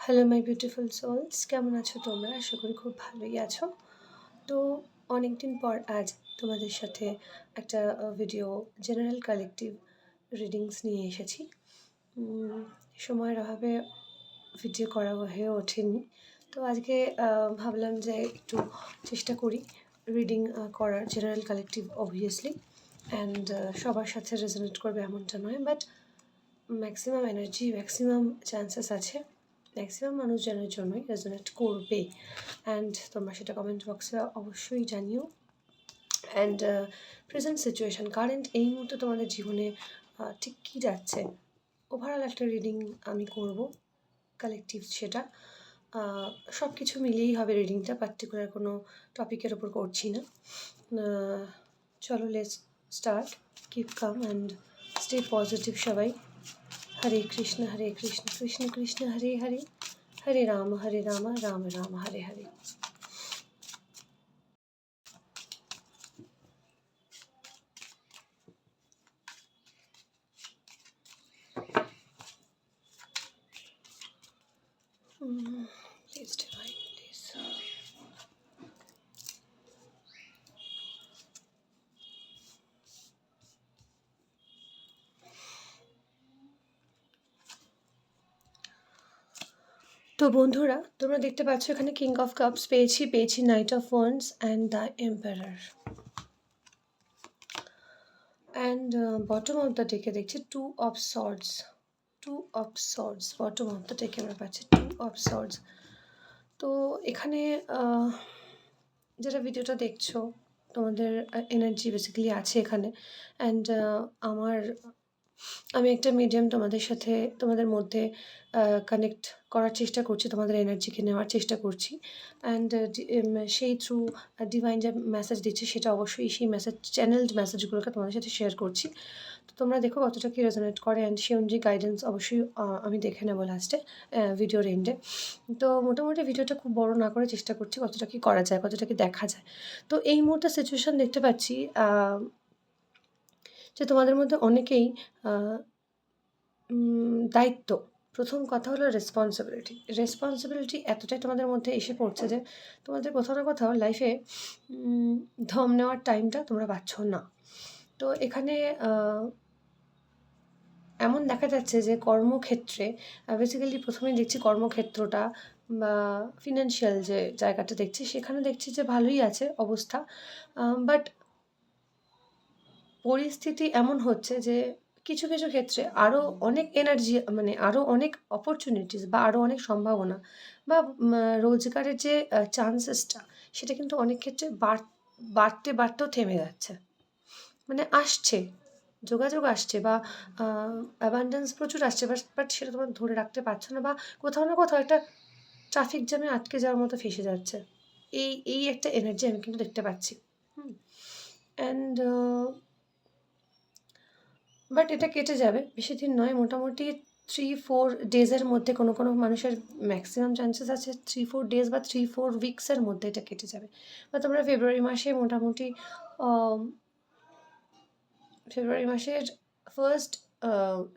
Hello my beautiful sols, কেমন আছো তোমরা? আশা করি খুব ভালোই আছো। তো অনেক দিন পর আজ তোমাদের সাথে একটা ভিডিও জেনারেল কালেকটিভ রিডিংস নিয়ে এসেছি। সময়ের অভাবে ভিডিও করা হয়ে ওঠেনি, তো আজকে ভাবলাম যে একটু চেষ্টা করি রিডিং করার। জেনারেল কালেকটিভ অবভিয়াসলি অ্যান্ড সবার সাথে রেজোনেট করবে এমনটা নয়, but maximum energy, maximum chances আছে ম্যাক্সিমাম মানুষজনের জন্যই রেজোনেট করবে। অ্যান্ড তোমরা সেটা কমেন্ট বক্সে অবশ্যই জানিও। অ্যান্ড প্রেজেন্ট সিচুয়েশান, কারেন্ট এই মুহূর্তে তোমাদের জীবনে ঠিক কী যাচ্ছে, ওভারঅল একটা রিডিং আমি করব কালেকটিভ। সেটা সব কিছু মিলিয়েই হবে রিডিংটা, পার্টিকুলার কোনো টপিকের ওপর করছি না। চলো let's start. Keep calm and stay positive সবাই। হরে কৃষ্ণ কৃষ্ণ কৃষ্ণ হরে হরে, হরে Ram Ram Ram Hare Hare. Please divine, please. তো বন্ধুরা, তোমরা দেখতে পাচ্ছ এখানে কিং অফ কাপস পেয়েছি knight of wands and the emperor. And bottom of the ডেকে দেখছি two of swords. Bottom of the ডেকে আমরা পাচ্ছি টু অফ সর্ডস। তো এখানে যেটা ভিডিওটা দেখছো, তোমাদের এনার্জি বেসিক্যালি আছে এখানে। অ্যান্ড আমি একটা মিডিয়াম, তোমাদের মধ্যে কানেক্ট করার চেষ্টা করছি, তোমাদের এনার্জিকে নেওয়ার চেষ্টা করছি। অ্যান্ড সেই থ্রু ডিভাইন যে মেসেজ দিচ্ছে, সেটা অবশ্যই সেই চ্যানেলড মেসেজগুলোকে তোমাদের সাথে শেয়ার করছি। তো তোমরা দেখো কতটা কি রেজোনেট করে, অ্যান্ড সেই অনুযায়ী গাইডেন্স অবশ্যই আমি দেখে নেবো লাস্টে ভিডিওর এন্ডে। তো মোটামুটি ভিডিওটা খুব বড় না করে চেষ্টা করছি কতটা কি করা যায়, কতটা কি দেখা যায়। তো এই মুহূর্তে সিচুয়েশান দেখতে পাচ্ছি যে তোমাদের মধ্যে অনেকেই দায়িত্ব, প্রথম কথা হলো রেসপন্সিবিলিটি এতটাই তোমাদের মধ্যে এসে পড়ছে যে তোমাদের কোথাও না কোথাও লাইফে দম নেওয়ার টাইমটা তোমরা পাচ্ছ না। তো এখানে এমন দেখা যাচ্ছে যে কর্মক্ষেত্রে বেসিক্যালি প্রথমেই দেখছি কর্মক্ষেত্রটা বা ফিনান্সিয়াল যে জায়গাটা দেখছি, সেখানে দেখছি যে ভালোই আছে অবস্থা, বাট পরিস্থিতি এমন হচ্ছে যে কিছু কিছু ক্ষেত্রে আরও অনেক এনার্জি, মানে আরও অনেক অপরচুনিটিস বা আরও অনেক সম্ভাবনা বা রোজগারের যে চান্সেসটা, সেটা কিন্তু অনেক ক্ষেত্রে বাড়তেও থেমে যাচ্ছে। মানে আসছে, যোগাযোগ আসছে বা অ্যাবান্ডেন্স প্রচুর আসছে, বাট সেটা তোমার ধরে রাখতে পারছো না, বা কোথাও না কোথাও একটা ট্রাফিক জ্যামে আটকে যাওয়ার মতো ফেসে যাচ্ছে। এই একটা এনার্জি আমি কিন্তু দেখতে পাচ্ছি। অ্যান্ড বাট এটা কেটে যাবে, বেশি দিন নয়, মোটামুটি 3-4 ডেজের মধ্যে কোনো কোনো মানুষের ম্যাক্সিমাম চান্সেস আছে 3-4 ডেজ বা 3-4 উইক্সের মধ্যে এটা কেটে যাবে। বা তোমরা ফেব্রুয়ারি মাসে মোটামুটি ফেব্রুয়ারি মাসের ফার্স্ট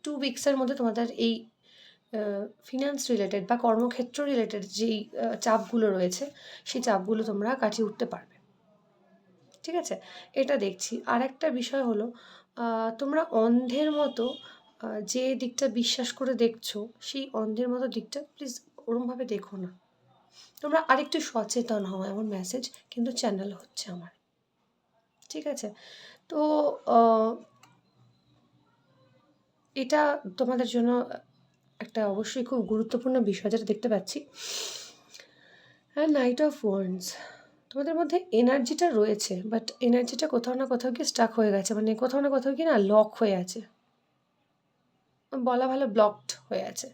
2 উইক্সের মধ্যে তোমাদের এই ফিনান্স রিলেটেড বা কর্মক্ষেত্র রিলেটেড যেই চাপগুলো রয়েছে, সেই চাপগুলো তোমরা কাটিয়ে উঠতে পারবে। ঠিক আছে, এটা দেখছি। আর একটা বিষয় হলো, তোমরা অন্ধের মতো যে দিকটা বিশ্বাস করে দেখছো, সেই অন্ধের মতো দিকটা প্লিজ ওরমভাবে দেখো না। তোমরা আরেকটু সচেতন হও, এমন মেসেজ কিন্তু চ্যানেল হচ্ছে আমার। ঠিক আছে, তো এটা তোমাদের জন্য একটা অবশ্যই খুব গুরুত্বপূর্ণ বিষয় যেটা দেখতে পাচ্ছি। হ্যাঁ, নাইট অফ ওয়ান্ডস, তোমাদের মধ্যে এনার্জিটা রয়েছে, বাট এনার্জিটা কোথাও না কোথাও গিয়ে স্টাক হয়ে গেছে, মানে কোথাও না কোথাও গিয়ে না লক হয়ে আছে, বলা ভালো ব্লকড হয়ে আছে।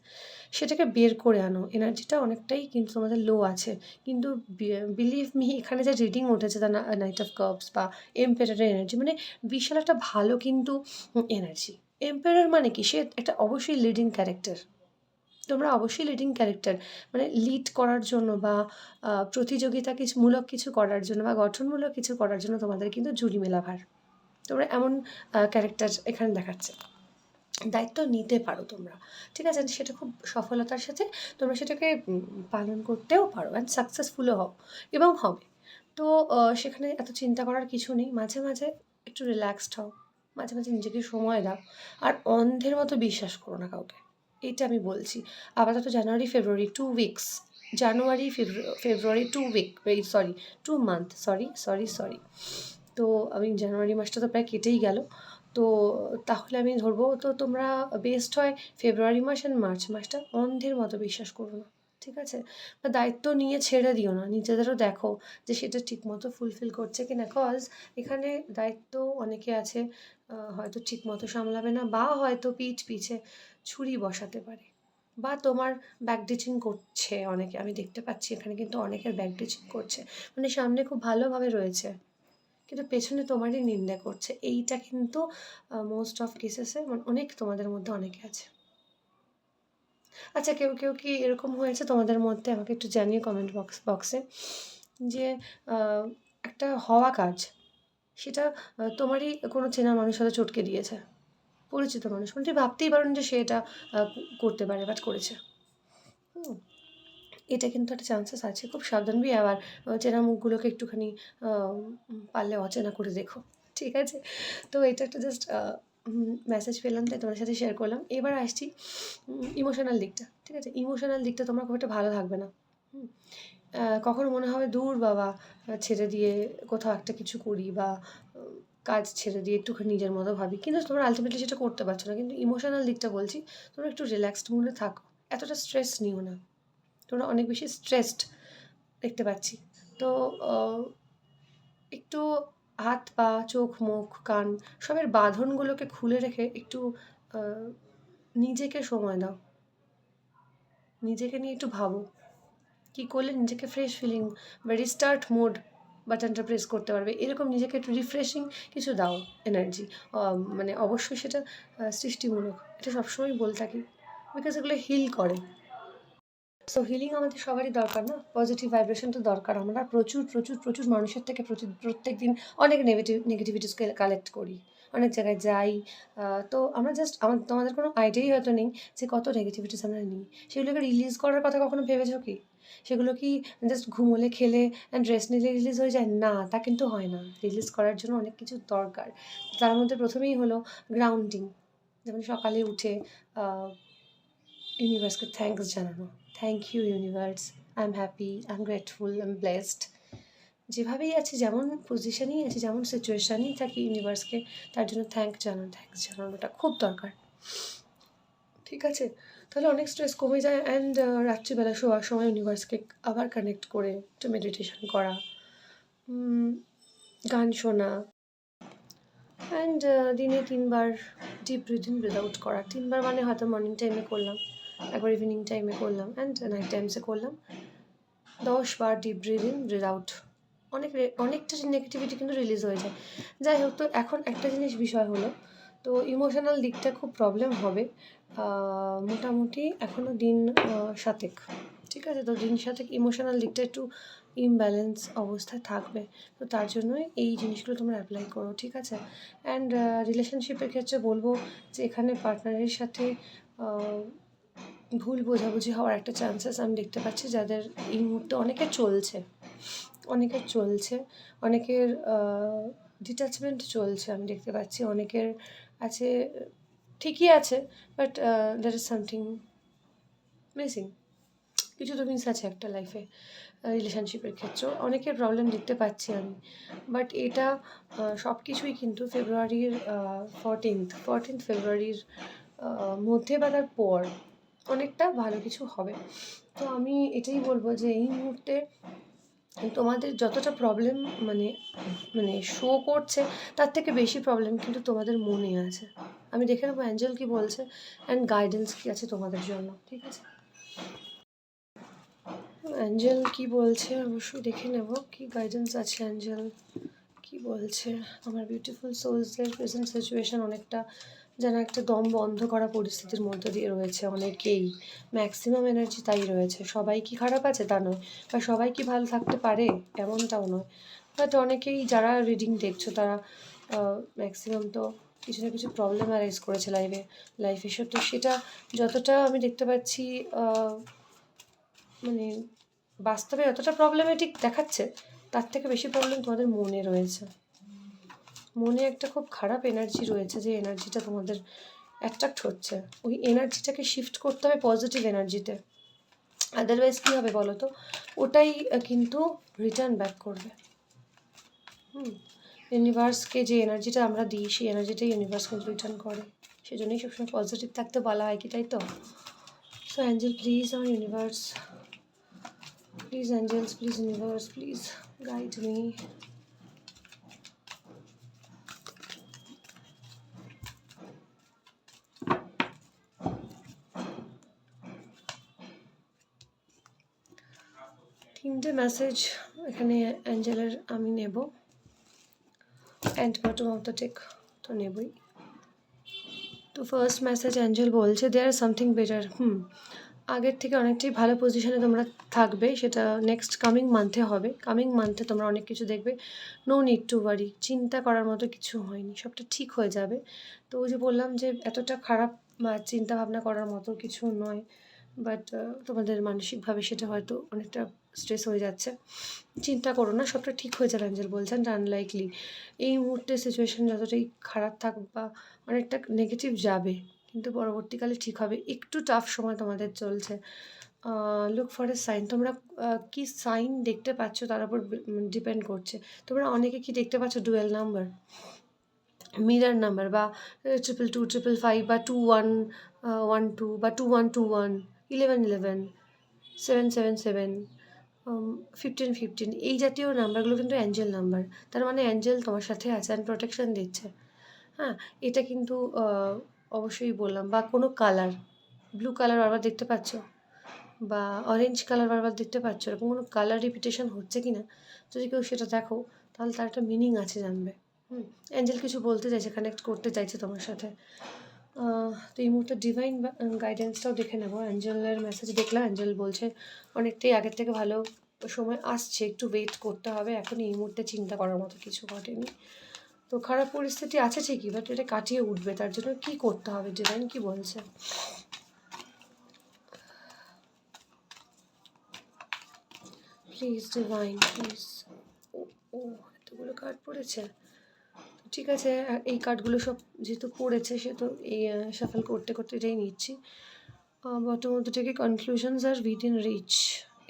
সেটাকে বের করে আনো। এনার্জিটা অনেকটাই কিন্তু তোমাদের লো আছে, কিন্তু বিলিভ মি, এখানে যে রিডিং উঠেছে দ্য নাইট অফ কাপস বা এম্পারারের এনার্জি, মানে বিশাল একটা ভালো কিন্তু এনার্জি। এম্পারার মানে কি, সে একটা অবশ্যই লিডিং ক্যারেক্টার। তোমরা অবশ্যই লিডিং ক্যারেক্টার, মানে লিড করার জন্য বা প্রতিযোগিতা মূলক কিছু করার জন্য বা গঠনমূলক কিছু করার জন্য তোমাদের কিন্তু জুড়ি মেলা ভার, তোমরা এমন ক্যারেক্টার এখানে দেখাচ্ছে। দায়িত্ব নিতে পারো তোমরা, ঠিক আছে? সেটা খুব সফলতার সাথে তোমরা সেটাকে পালন করতেও পারো অ্যান্ড সাকসেসফুলও হও এবং হবে। তো সেখানে এত চিন্তা করার কিছু নেই, মাঝে মাঝে একটু রিল্যাক্সড হও, মাঝে মাঝে নিজেকে সময় দাও, আর অন্ধের মতো বিশ্বাস করো না কাউকে, এইটা আমি বলছি। আপাতত জানুয়ারি ফেব্রুয়ারি 2 উইকস, জানুয়ারি ফেব্রুয়ারি 2 উইক, সরি 2 মান্থ, সরি। তো আমি জানুয়ারি মাসটা তো প্রায় কেটেই গেল। তো তাহলে আমি ধরবো তো তোমরা বেস্ট হয় ফেব্রুয়ারি মাস অ্যান্ড মার্চ মাসটা অন্ধের মতো বিশ্বাস করো না, ঠিক আছে? বা দায়িত্ব নিয়ে ছেড়ে দিও না, নিজেদেরও দেখো যে সেটা ঠিকমতো ফুলফিল করছে কি না। কজ এখানে দায়িত্ব অনেকে আছে হয়তো ঠিকমতো সামলাবে না, বা হয়তো পিছে ছুরি বসাতে পারে, বা তোমার ব্যাকডিচিং করছে অনেকে, আমি দেখতে পাচ্ছি এখানে কিন্তু অনেকের ব্যাকডিচিং করছে, মানে সামনে খুব ভালোভাবে রয়েছে কিন্তু পেছনে তোমারই নিন্দা করছে। এইটা কিন্তু মোস্ট অফ কেসেসে অনেক তোমাদের মধ্যে অনেকে আছে। আচ্ছা, কেউ কেউ কি এরকম হয়েছে তোমাদের মধ্যে, আমাকে একটু জানিয়ে কমেন্ট বক্সে, যে আহ, একটা হওয়া কাজ সেটা তোমারই কোনো চেনা মানুষের সাথে চটকে দিয়েছে, পরিচিত মানুষ, মানে তুমি ভাবতেই পারো না যে সে এটা করতে পারে, বাট করেছে। হুম, এটা কিন্তু একটা চান্সেস আছে, খুব সাবধান বি। আবার চেনা মুখগুলোকে একটুখানি পারলে অচেনা করে দেখো, ঠিক আছে? তো এটা একটা জাস্ট মেসেজ পেলাম, তাই তোমার সাথে শেয়ার করলাম। এবার আসছি ইমোশনাল দিকটা, ঠিক আছে? ইমোশনাল দিকটা তোমরা খুব একটা ভালো থাকবে না। হুম, কখনো মনে হবে দূর বাবা, ছেড়ে দিয়ে কোথাও একটা কিছু করি, বা কাজ ছেড়ে দিয়ে একটুখানি নিজের মতো ভাবি, কিন্তু তোমরা আলটিমেটলি সেটা করতে পারছো না। কিন্তু ইমোশনাল দিকটা বলছি, তোমরা একটু রিল্যাক্সড মুডে থাকো, এতটা স্ট্রেস নিও না, তোমরা অনেক বেশি স্ট্রেসড দেখতে পাচ্ছি। তো একটু হাত পা চোখ মুখ কান সবের বাঁধনগুলোকে খুলে রেখে একটু আহ, নিজেকে সময় দাও, নিজেকে নিয়ে একটু ভাবো কী করলে নিজেকে ফ্রেশ ফিলিং বা রিস্টার্ট মোড বাটনটা প্রেস করতে পারবে, এরকম নিজেকে একটু রিফ্রেশিং কিছু দাও এনার্জি। মানে অবশ্যই সেটা সৃষ্টিমূলক, এটা সবসময় বলে থাকি, বিকজ এগুলো হিল করে। সো হিলিং আমাদের সবারই দরকার না, পজিটিভ ভাইব্রেশন তো দরকার। আমরা প্রচুর প্রচুর প্রচুর মানুষের থেকে প্রত্যেক দিন অনেক নেগেটিভিটিসকে কালেক্ট করি, অনেক জায়গায় যাই। তো আমরা জাস্ট তোমাদের কোনো আইডিয়াই হয়তো নেই যে কত নেগেটিভিটিস আমরা নিই। সেগুলোকে রিলিজ করার কথা কখনো ভেবেছো কি? সেগুলো কি জাস্ট ঘুমোলে খেলে অ্যান্ড রেস্ট নিলে রিলিজ হয়ে যায়? না, তা কিন্তু হয় না। রিলিজ করার জন্য অনেক কিছু দরকার। তার মধ্যে প্রথমেই হলো গ্রাউন্ডিং, যেমন সকালে উঠে ইউনিভার্সকে থ্যাঙ্কস জানানো। Thank you universe, I am happy, I am grateful, I am blessed. যেভাবেই আছি, যেমন পজিশনেই আছি, যেমন সিচুয়েশানেই থাকি, ইউনিভার্সকে তার জন্য থ্যাঙ্কস জানানোটা খুব দরকার, ঠিক আছে? তাহলে অনেক স্ট্রেস কমে যায়। অ্যান্ড রাত্রিবেলা শোয়ার সময় ইউনিভার্সকে আবার কানেক্ট করে একটু মেডিটেশন করা, গান শোনা, অ্যান্ড দিনে 3বার deep breath in breath out করা। 3বার মানে হয়তো মর্নিং টাইমে করলাম, একবার ইভিনিং টাইমে করলাম, অ্যান্ড নাইট টাইমসে করলাম। 10বার deep breath in breath out. অনেকটা নেগেটিভিটি কিন্তু রিলিজ হয়ে যায়। যাই হোক, তো এখন একটা জিনিস বিষয় হলো, তো ইমোশনাল দিকটা খুব প্রবলেম হবে মোটামুটি এখনও দিন 7, ঠিক আছে? তো দিন 7 ইমোশনাল দিকটা একটু ইমব্যালেন্স অবস্থায় থাকবে। তো তার জন্যই এই জিনিসগুলো তোমরা অ্যাপ্লাই করো, ঠিক আছে? অ্যান্ড রিলেশনশিপের ক্ষেত্রে বলবো যে এখানে পার্টনারের সাথে ভুল বোঝাবুঝি হওয়ার একটা চান্সেস আমি দেখতে পাচ্ছি, যাদের এই মুহূর্তে অনেকের ডিট্যাচমেন্ট চলছে আমি দেখতে পাচ্ছি, অনেকের আছে ঠিকই আছে, but there is something missing, কিছু তো মিস আছে একটা লাইফে। রিলেশনশিপের ক্ষেত্রেও অনেকের প্রবলেম দেখতে পাচ্ছি আমি, বাট এটা সব কিছুই কিন্তু ফেব্রুয়ারির 14th ফেব্রুয়ারির মধ্যে বা তার পর অনেকটা ভালো কিছু হবে। তো আমি এটাই বলবো যে এই মুহূর্তে তোমাদের যতটা প্রবলেম মানে মানে শো করছে, তার থেকে বেশি প্রবলেম কিন্তু তোমাদের মনে আছে। আমি দেখে নেবো অ্যাঞ্জেল কী বলছে অ্যান্ড গাইডেন্স কী আছে তোমাদের জন্য, ঠিক আছে? অ্যাঞ্জেল কী বলছে অবশ্যই দেখে নেব, কী গাইডেন্স আছে অ্যাঞ্জেল কী বলছে। আমার বিউটিফুল সোলসদের প্রেজেন্ট সিচুয়েশান অনেকটা যেন একটা দম বন্ধ করা পরিস্থিতির মধ্যে দিয়ে রয়েছে অনেকেই, ম্যাক্সিমাম এনার্জি তাই রয়েছে। সবাই কি খারাপ আছে তা নয়, বা সবাই কি ভালো থাকতে পারে এমনটাও নয়, বাট অনেকেই যারা রিডিং দেখছো তারা ম্যাক্সিমাম তো কিছু না কিছু প্রবলেম অ্যারাইজ করেছে লাইফে। তো সেটা যতটা আমি দেখতে পাচ্ছি মানে বাস্তবে যতটা প্রবলেমেটিক দেখাচ্ছে, তার থেকে বেশি প্রবলেম তোমাদের মনে রয়েছে। মনে একটা খুব খারাপ এনার্জি রয়েছে, যে এনার্জিটা তোমাদের অ্যাট্রাক্ট হচ্ছে। ওই এনার্জিটাকে শিফট করতে হবে পজিটিভ এনার্জিতে, আদারওয়াইজ কী হবে বলো তো, ওটাই কিন্তু রিটার্ন ব্যাক করবে। ইউনিভার্সকে যে এনার্জিটা আমরা দিই, সেই এনার্জিটাই ইউনিভার্স কিন্তু রিটার্ন করে। সেই জন্যই সবসময় পজিটিভ থাকতে বলা হয়, কি তাই তো? সো অ্যাঞ্জেল প্লিজ, আমার universe please, angels please, universe please guide me. তিনটে মেসেজ এখানে অ্যাঞ্জেলের আমি নেব, and bottom of the take তো নেবই। তো ফার্স্ট মেসেজ অ্যাঞ্জেল বলছে দেয়ার সামথিং বেটার। আগের থেকে অনেকটাই ভালো পজিশনে তোমরা থাকবে, সেটা নেক্সট কামিং মান্থে হবে। কামিং মান্থে তোমরা অনেক কিছু দেখবে। নো নিড টু ওয়ারি, চিন্তা করার মতো কিছু হয়নি, সবটা ঠিক হয়ে যাবে। তো ওই যে বললাম যে এতটা খারাপ বা চিন্তা ভাবনা করার মতো কিছু নয়, বাট তোমাদের মানসিকভাবে সেটা হয়তো অনেকটা স্ট্রেস হয়ে যাচ্ছে। চিন্তা করো না, সবটা ঠিক হয়ে যাবে অ্যাঞ্জেল বলছেন। আনলাইকলি এই মুহূর্তে সিচুয়েশান যতটাই খারাপ থাক বা অনেকটা নেগেটিভ যাবে, কিন্তু পরবর্তীকালে ঠিক হবে। একটু টাফ সময় তোমাদের চলছে। লুক ফর এ সাইন, তোমরা কী সাইন দেখতে পাচ্ছ তার উপর ডিপেন্ড করছে। তোমরা অনেকে কি দেখতে পাচ্ছ ডুয়েল নাম্বার, মিরার নাম্বার, বা 222, 555, বা 2112, বা 2121, 1111, 777, 1515, এই জাতীয় নাম্বারগুলো কিন্তু অ্যাঞ্জেল নাম্বার। তার মানে অ্যাঞ্জেল তোমার সাথে আছে অ্যান্ড প্রোটেকশন দিচ্ছে। হ্যাঁ, এটা কিন্তু অবশ্যই বললাম। বা কোনো কালার, ব্লু কালার বারবার দেখতে পাচ্ছ, বা অরেঞ্জ কালার বারবার দেখতে পাচ্ছ, এরকম কোনো কালার রিপিটেশন হচ্ছে কি না, যদি কেউ সেটা দেখো, তাহলে তার একটা মিনিং আছে, জানবে। অ্যাঞ্জেল কিছু বলতে চাইছে, কানেক্ট করতে চাইছে তোমার সাথে। তো এই মুহূর্তে ডিভাইন গাইডেন্সটাও দেখে নেবো। অ্যাঞ্জেলের মেসেজ দেখলাম, অ্যাঞ্জেল বলছে অনেকটাই আগের থেকে ভালো সময় আসছে, একটু ওয়েট করতে হবে, এখন এই মুহূর্তে চিন্তা করার মতো কিছু ঘটেনি। তো খারাপ পরিস্থিতি আছে ঠিকই, বাট এটা কাটিয়ে উঠবে। তার জন্য কী করতে হবে, ডিভাইন কী বলছে? Please divine, please. ও এতগুলো কার্ড পড়েছে, ঠিক আছে। এই কার্ডগুলো সব যেহেতু পড়েছে, সে তো এই শাফল করতে করতে এটাই নিচ্ছি। বটম অফ দ্য টেকে কনক্লুশনস আর উইদিন রিচ,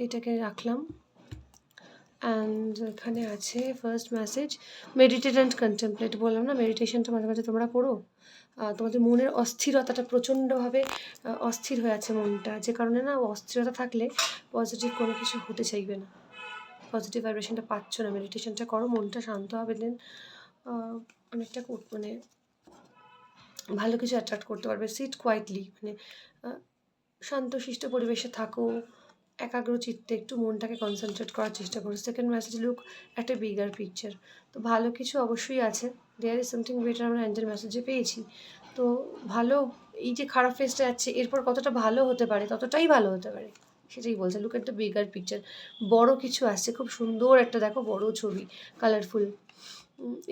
এটাকে রাখলাম। অ্যান্ড এখানে আছে first message meditate and contemplate. বললাম না, মেডিটেশনটা মাঝে মাঝে তোমরা করো। তোমাদের মনের অস্থিরতাটা প্রচণ্ডভাবে অস্থির হয়ে আছে মনটা, যে কারণে না অস্থিরতা থাকলে পজিটিভ কোনো কিছু হতে চাইবে না, পজিটিভ ভাইব্রেশনটা পাচ্ছ না। মেডিটেশনটা করো, মনটা শান্ত হবে, দেন অনেকটা মানে ভালো কিছু অ্যাট্রাক্ট করতে পারবে। সিট কোয়াইটলি, মানে শান্তশিষ্ট পরিবেশে থাকো, একাগ্র চিত্তে একটু মনটাকে কনসেন্ট্রেট করার চেষ্টা করো। Second message look at a bigger picture. তো ভালো কিছু অবশ্যই আছে, দেয়ার ইজ সামথিং বেটার, আমরা অ্যাঞ্জেল মেসেজে পেয়েছি। তো ভালো, এই যে খারাপ ফেজটা যাচ্ছে, এরপর কতটা ভালো হতে পারে, ততটাই ভালো হতে পারে, সেটাই বলছে। Look at the bigger picture, বড় কিছু আসছে, খুব সুন্দর একটা দেখো বড় ছবি, কালারফুল।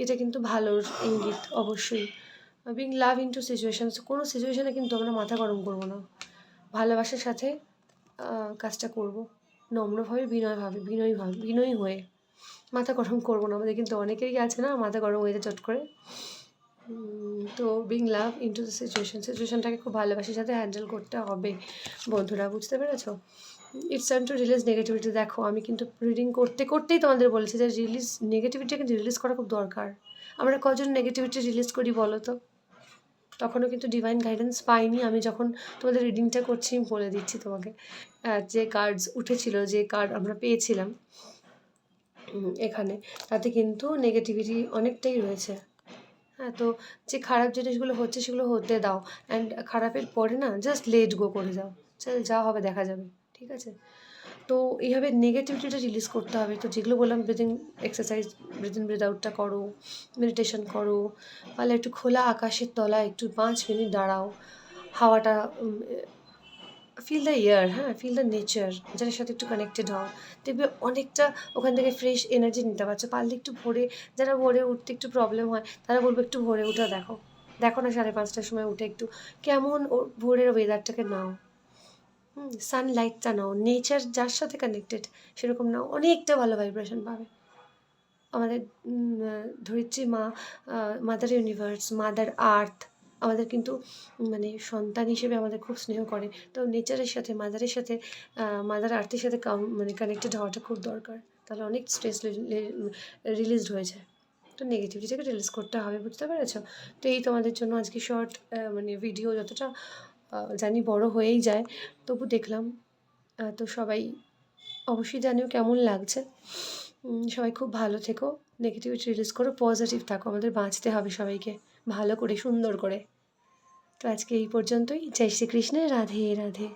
এটা কিন্তু ভালোর ইঙ্গিত অবশ্যই। বিং লাভ ইন্টু সিচুয়েশানস, কোনো সিচুয়েশানে কিন্তু আমরা মাথা গরম করবো না, ভালোবাসার সাথে কাজটা করব, নম্রভাবে, বিনয়ী হয়ে মাথা গরম করবো না। আমাদের কিন্তু অনেকেরই আছে না, মাথা গরম হয়ে যায় চট করে। তো বিং লাভ ইন্টু দ্য সিচুয়েশানটাকে খুব ভালোবাসার সাথে হ্যান্ডেল করতে হবে বন্ধুরা, বুঝতে পেরেছো? It's time to release negativity. দেখো, আমি কিন্তু রিডিং করতে করতেই তোমাদের বলেছি যে নেগেটিভিটিকে রিলিজ করা খুব দরকার। আমরা কজন নেগেটিভিটি রিলিজ করি বলো তো? তখনও কিন্তু ডিভাইন গাইডেন্স পাইনি। আমি যখন তোমাদের রিডিংটা করছি, আমি বলে দিচ্ছি তোমাকে, যে কার্ডস উঠেছিল, যে কার্ড আমরা পেয়েছিলাম এখানে, তাতে কিন্তু নেগেটিভিটি অনেকটাই রয়েছে। হ্যাঁ, তো যে খারাপ জিনিসগুলো হচ্ছে সেগুলো হতে দাও, অ্যান্ড খারাপের পরে না জাস্ট লেট গো করে যাও, চল যা হবে দেখা যাবে, ঠিক আছে? তো এইভাবে নেগেটিভিটিটা রিলিজ করতে হবে। তো যেগুলো বললাম, breathing exercise, breath in breath আউটটা করো, মেডিটেশন করো, পারলে একটু খোলা আকাশের তলায় একটু 5 মিনিট দাঁড়াও, হাওয়াটা ফিল দ্য এয়ার, হ্যাঁ, ফিল দ্য নেচার, যাদের সাথে একটু কানেক্টেড হও, দেখবে অনেকটা ওখান থেকে ফ্রেশ এনার্জি নিতে পারছো। পারলে একটু ভোরে, যারা ভোরে উঠতে একটু প্রবলেম হয়, তারা বলবো একটু ভোরে উঠে দেখো, দেখো না 5:30টার সময় উঠে একটু কেমন ভোরের ওয়েদারটাকে নাও, সানলাইটটা নাও, নেচার যার সাথে কানেক্টেড সেরকম নাও, অনেকটা ভালো ভাইব্রেশন পাবে। আমাদের ধরিত্রী মা, মাদার ইউনিভার্স, মাদার আর্থ আমাদের কিন্তু মানে সন্তান হিসেবে আমাদের খুব স্নেহ করে। তো নেচারের সাথে, মাদারের সাথে, মাদার আর্থের সাথে মানে কানেক্টেড হওয়াটা খুব দরকার। তাহলে অনেক স্ট্রেস রিলিজড হয়ে যায়। তো নেগেটিভিটিটাকে রিলিজ করতে হবে, বুঝতে পেরেছো? তো এই তোমাদের জন্য আজকে শর্ট মানে ভিডিও, যতটা জানি বড় হয়েই যায়, তবু দেখলাম। তো সবাই অবশ্যই জানিও কেমন লাগছে। সবাই খুব ভালো থেকো, নেগেটিভিটি রিলিজ করো, পজিটিভ থাকো। আমাদের বাঁচতে হবে সবাইকে ভালো করে, সুন্দর করে। তো আজকে এই পর্যন্তই। জয় শ্রীকৃষ্ণ, রাধে রাধে।